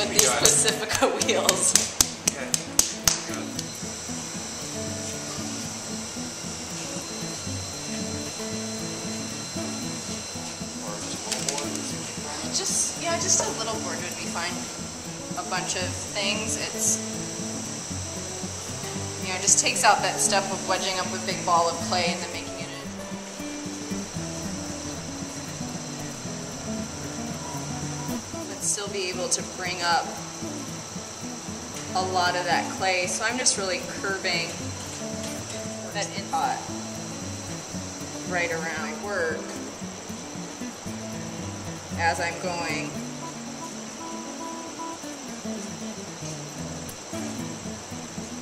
with these Pacifica wheels. Okay. Just a little board would be fine. A bunch of things. It's, just takes out that step of wedging up a big ball of clay and then making it in. But still be able to bring up a lot of that clay. So I'm just really curving that in pot right around my work as I'm going.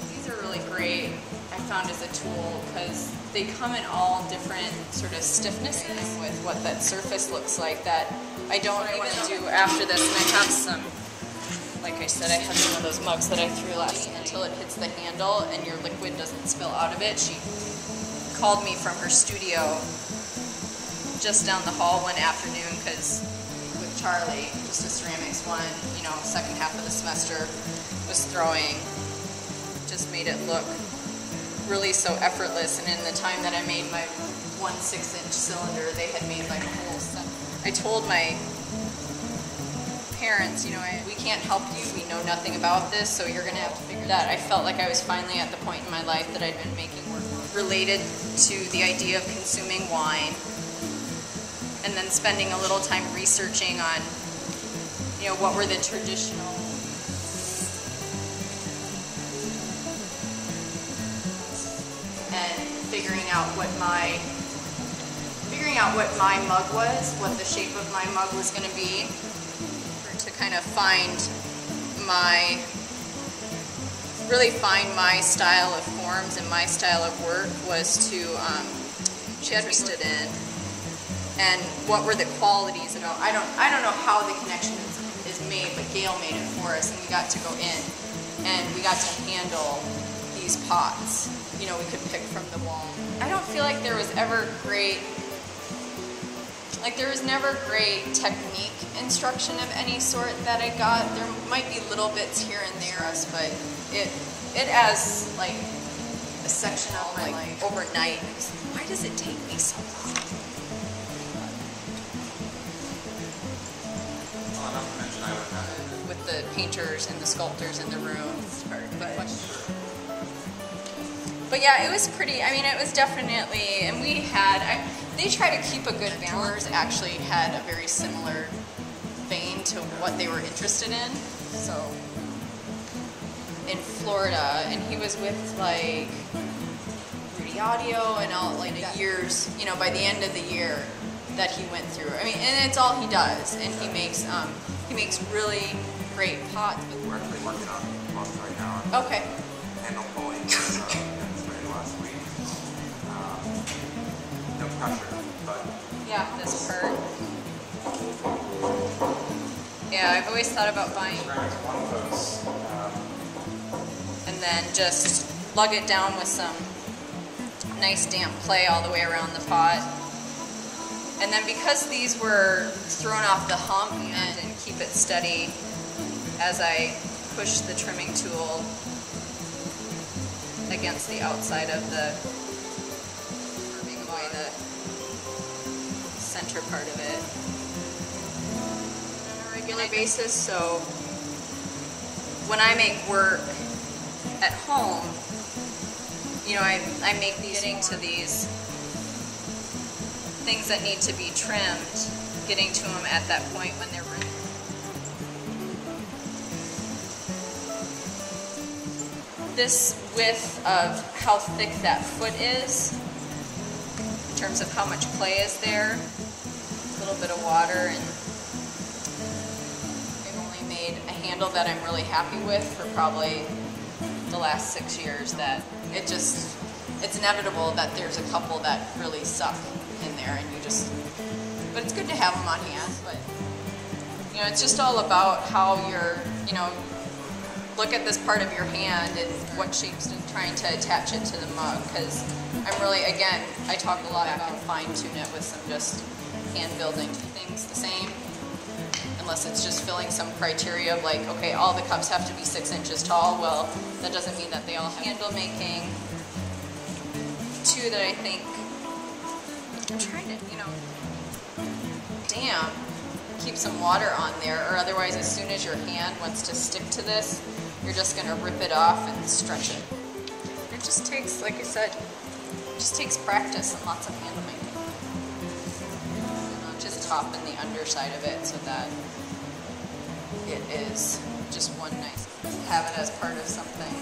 These are really great, I found, as a tool because they come in all different sort of stiffnesses with what that surface looks like that I don't even do after this. And I have some, like I said, I have some of those mugs that I threw last night. Until it hits the handle and your liquid doesn't spill out of it. She called me from her studio just down the hall one afternoon because with Charlie, just a ceramics one, second half of the semester, was throwing, just made it look really so effortless. And in the time that I made my 1 6-inch cylinder, they had made like a whole set. I told my parents, we can't help you, we know nothing about this, so you're gonna have to figure that. I felt like I was finally at the point in my life that I'd been making work related to the idea of consuming wine, and then spending a little time researching on, what were the traditional and figuring out what my mug was, what the shape of my mug was going to be, to kind of really find my style of forms and my style of work was to be interested in. And what were the qualities? I don't know how the connection is made, but Gail made it for us, and we got to go in, and we got to handle these pots. We could pick from the wall. I don't feel like there was ever never great technique instruction of any sort that I got. There might be little bits here and there, but it as like a section of my life overnight. Why does it take me so long? With the painters and the sculptors in the room, but yeah, it was pretty. It was definitely, and they try to keep a good balance. Actually, had a very similar vein to what they were interested in. So in Florida, and he was with like Rudy Audio and all like the years. By the end of the year that he went through. And it's all he does, and he makes really great pots. We're actually working on most right now. Okay. Handle pulling demonstrated last week. No pressure, but yeah, this part. Yeah, I've always thought about buying one of those, and then just lug it down with some nice damp clay all the way around the pot. And then because these were thrown off the hump and keep it steady as I push the trimming tool against the outside of the, curving away the center part of it on a regular basis. So when I make work at home, I make these into these things that need to be trimmed, getting to them at that point when they're ready. This width of how thick that foot is, in terms of how much clay is there, a little bit of water, and I've only made a handle that I'm really happy with for probably the last 6 years. That it's inevitable that there's a couple that really suck in there, and but it's good to have them on hand. But it's just all about how you're, look at this part of your hand and what shapes and trying to attach it to the mug. Because I'm really, again, I talk a lot about fine tune it with some just hand building things the same, unless unless it's just filling some criteria of like, okay, all the cups have to be 6 inches tall. Well, that doesn't mean that they all have. Handle making, two that I think, I'm trying to, you know, damp, keep some water on there, or otherwise as soon as your hand wants to stick to this, you're just gonna rip it off and stretch it. It just takes, like I said, it just takes practice and lots of handle making. Just top and the underside of it so that it is just one nice, have it as part of something.